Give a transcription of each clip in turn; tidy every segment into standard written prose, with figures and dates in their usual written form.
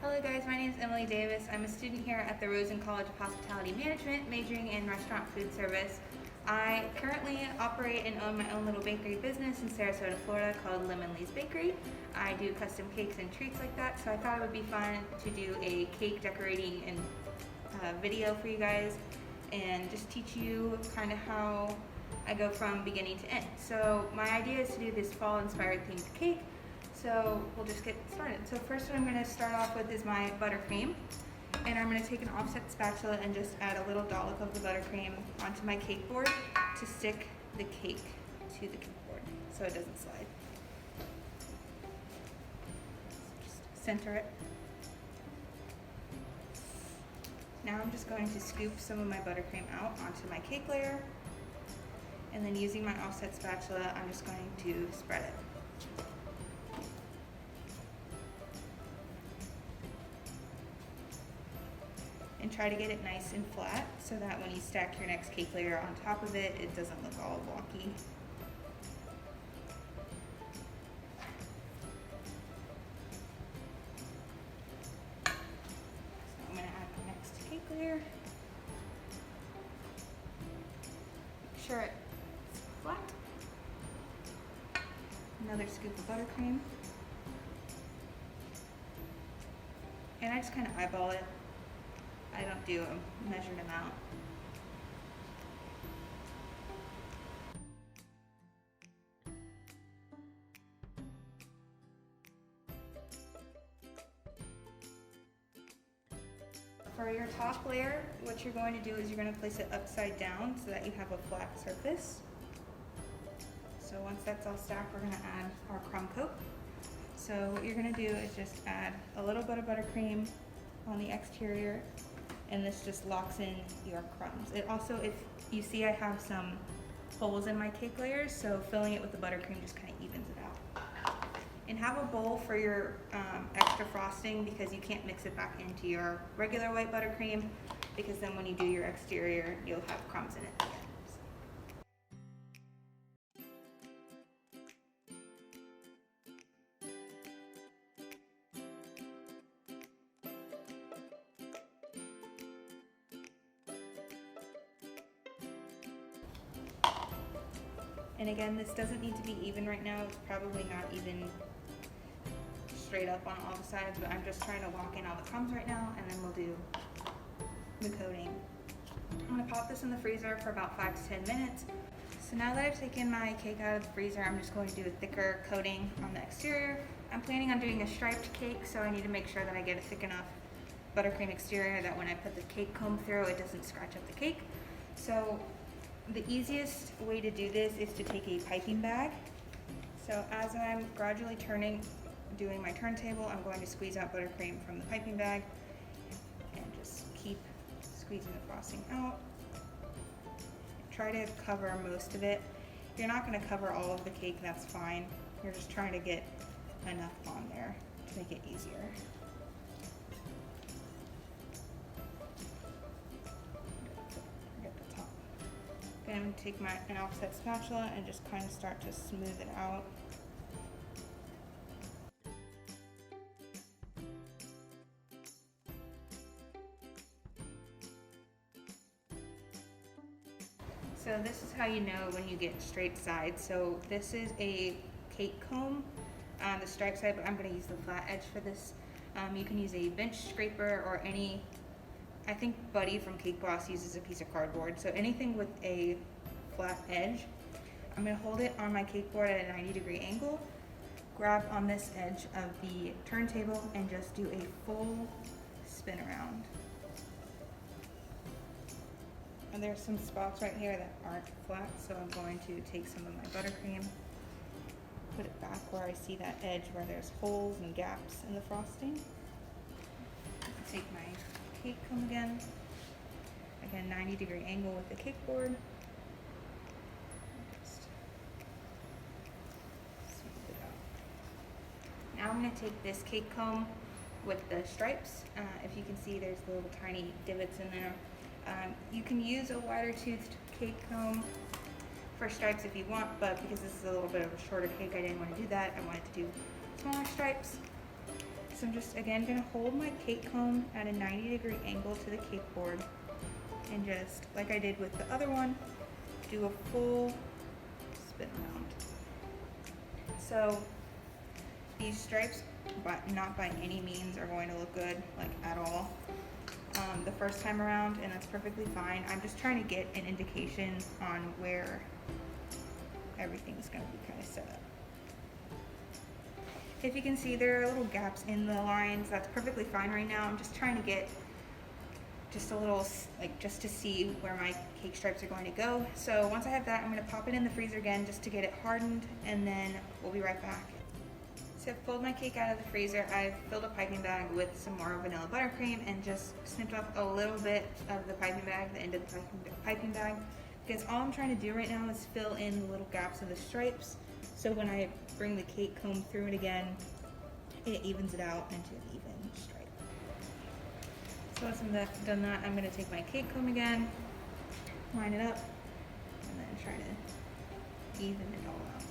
Hello guys, my name is Emily Davis. I'm a student here at the Rosen College of Hospitality Management, majoring in restaurant food service. I currently operate and own my own little bakery business in Sarasota, Florida called Lemon Lee's Bakery. I do custom cakes and treats like that, so I thought it would be fun to do a cake decorating and video for you guys and just teach you kind of how I go from beginning to end. So my idea is to do this fall inspired themed cake. So we'll just get started. So first what I'm going to start off with is my buttercream. And I'm going to take an offset spatula and just add a little dollop of the buttercream onto my cake board to stick the cake to the cake board so it doesn't slide. Just center it. Now I'm just going to scoop some of my buttercream out onto my cake layer. And then using my offset spatula, I'm just going to spread it. And try to get it nice and flat so that when you stack your next cake layer on top of it, it doesn't look all wonky. So I'm going to add my next cake layer. Make sure it's flat. Another scoop of buttercream. And I just kind of eyeball it. I don't do a measured amount. For your top layer, what you're going to do is you're going to place it upside down so that you have a flat surface. So once that's all stacked, we're going to add our crumb coat. So what you're going to do is just add a little bit of buttercream on the exterior, and this just locks in your crumbs. It also, if you see, I have some holes in my cake layers, so filling it with the buttercream just kind of evens it out. And have a bowl for your extra frosting, because you can't mix it back into your regular white buttercream, because then when you do your exterior, you'll have crumbs in it again. And again, this doesn't need to be even right now. It's probably not even straight up on all the sides, but I'm just trying to lock in all the crumbs right now, and then we'll do the coating. I'm gonna pop this in the freezer for about 5 to 10 minutes. So now that I've taken my cake out of the freezer, I'm just going to do a thicker coating on the exterior. I'm planning on doing a striped cake, so I need to make sure that I get a thick enough buttercream exterior that when I put the cake comb through, it doesn't scratch up the cake. So the easiest way to do this is to take a piping bag. So as I'm gradually doing my turntable, I'm going to squeeze out buttercream from the piping bag and just keep squeezing the frosting out. Try to cover most of it. You're not going to cover all of the cake, that's fine. You're just trying to get enough on there to make it easier. I'm going to take an offset spatula and just kind of start to smooth it out. So this is how you know when you get straight sides. So this is a cake comb on the striped side, but I'm going to use the flat edge for this. You can use a bench scraper or any, I think Buddy from Cake Boss uses a piece of cardboard. So anything with a flat edge. I'm going to hold it on my cake board at a 90-degree angle, grab on this edge of the turntable, and just do a full spin around. And there's some spots right here that aren't flat, so I'm going to take some of my buttercream, put it back where I see that edge where there's holes and gaps in the frosting. Take my cake comb again 90-degree angle with the cake board. Just smooth it out. Now I'm going to take this cake comb with the stripes. If you can see, there's little tiny divots in there. You can use a wider toothed cake comb for stripes if you want, but because this is a little bit of a shorter cake, I didn't want to do that. I wanted to do smaller stripes. So I'm just, again, gonna hold my cake comb at a 90-degree angle to the cake board and just, like I did with the other one, do a full spin around. So these stripes, but not by any means, are going to look good, like at all, the first time around, and that's perfectly fine. I'm just trying to get an indication on where everything's gonna be kind of set up. If you can see, there are little gaps in the lines. That's perfectly fine right now. I'm just trying to get just a little, like, just to see where my cake stripes are going to go. So once I have that, I'm gonna pop it in the freezer again just to get it hardened, and then we'll be right back. So I've pulled my cake out of the freezer. I've filled a piping bag with some more vanilla buttercream and just snipped off a little bit of the piping bag, the end of the piping bag, because all I'm trying to do right now is fill in the little gaps of the stripes. So when I bring the cake comb through it again, it evens it out into an even stripe. So once I've done that, I'm gonna take my cake comb again, line it up, and then try to even it all out.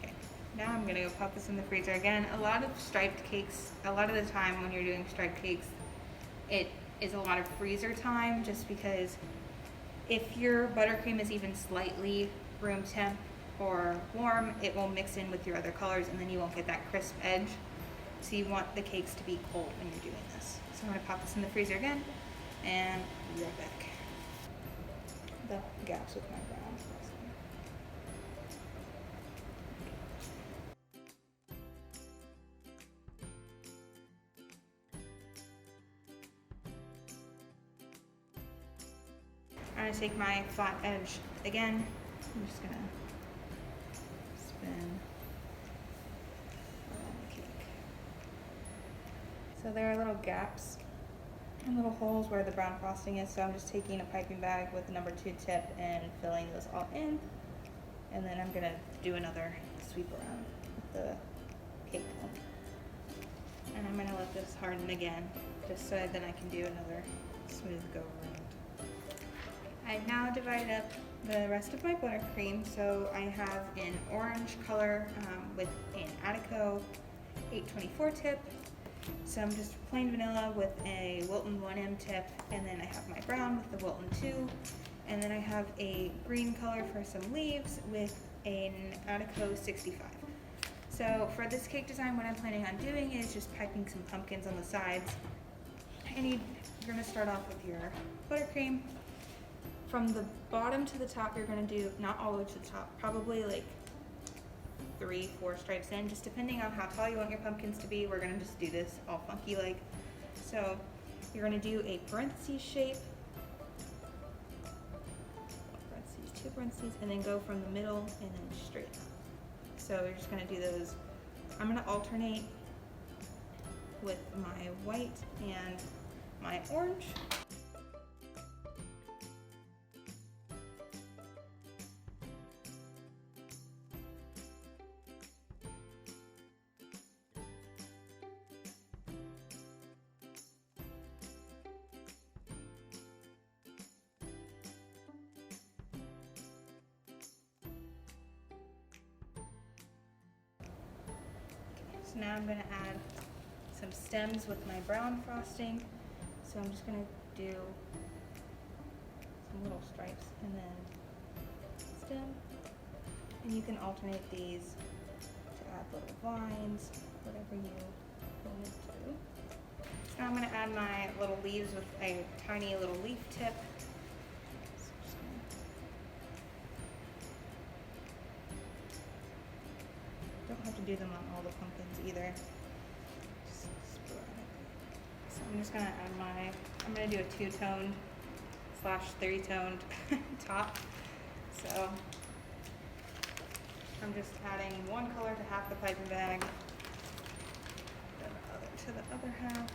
Okay, now I'm gonna go pop this in the freezer again. A lot of striped cakes, a lot of the time when you're doing striped cakes, it is a lot of freezer time, just because if your buttercream is even slightly room temp or warm, it will mix in with your other colors and then you won't get that crisp edge. So you want the cakes to be cold when you're doing this. So I'm gonna pop this in the freezer again and be right back. The gaps with my brown frosting. I'm gonna take my flat edge again. I'm just gonna spin around the cake. So there are little gaps and little holes where the brown frosting is, so I'm just taking a piping bag with the number 2 tip and filling those all in. And then I'm gonna do another sweep around with the cake comb. And I'm gonna let this harden again, just so that I can do another smooth go around. I've now divided up the rest of my buttercream, so I have an orange color with an Attico 824 tip. So I'm just plain vanilla with a Wilton 1M tip, and then I have my brown with the Wilton 2, and then I have a green color for some leaves with an Attico 65. So for this cake design, what I'm planning on doing is just piping some pumpkins on the sides. And you're gonna start off with your buttercream. From the bottom to the top, you're gonna do, not all the way to the top, probably like 3-4 stripes in, just depending on how tall you want your pumpkins to be. We're gonna just do this all funky like. So you're gonna do a parentheses shape, parentheses, 2 parentheses, and then go from the middle and then straight up. So you're just gonna do those. I'm gonna alternate with my white and my orange. So now I'm going to add some stems with my brown frosting. So I'm just going to do some little stripes and then stem. And you can alternate these to add little vines, whatever you want to do. So now I'm going to add my little leaves with a tiny little leaf tip. Don't have to do them on all the pumpkins either. Just sporadic. So I'm just gonna add I'm gonna do a 2-toned / 3-toned top. So I'm just adding one color to half the piping bag, then the other to the other half.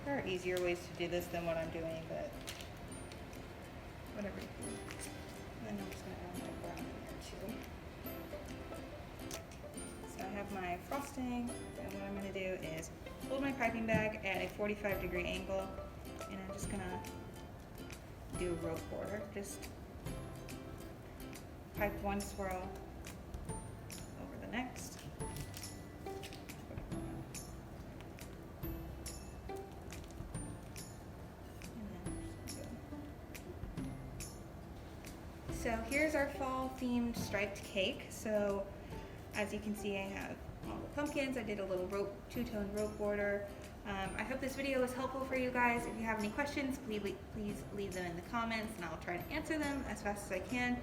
There are easier ways to do this than what I'm doing, but whatever you do. And then I'm just gonna add my brown in there too. I have my frosting, and what I'm going to do is hold my piping bag at a 45-degree angle, and I'm just going to do a rope border. Just pipe one swirl over the next. So here's our fall themed striped cake. So as you can see, I have all the pumpkins. I did a little rope, two-tone rope border. I hope this video was helpful for you guys. If you have any questions, please leave them in the comments and I'll try to answer them as fast as I can.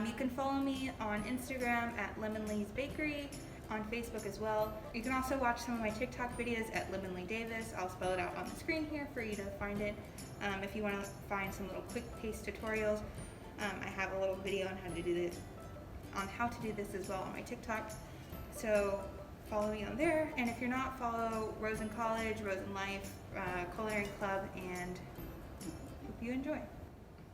You can follow me on Instagram at Lemonlee's Bakery, on Facebook as well. You can also watch some of my TikTok videos at Lemonlee Davis. I'll spell it out on the screen here for you to find it. If you want to find some little quick paste tutorials, I have a little video on how to do this as well on my TikTok. So follow me on there, and if you're not, follow Rosen College, Rosen Life, Culinary Club, and hope you enjoy.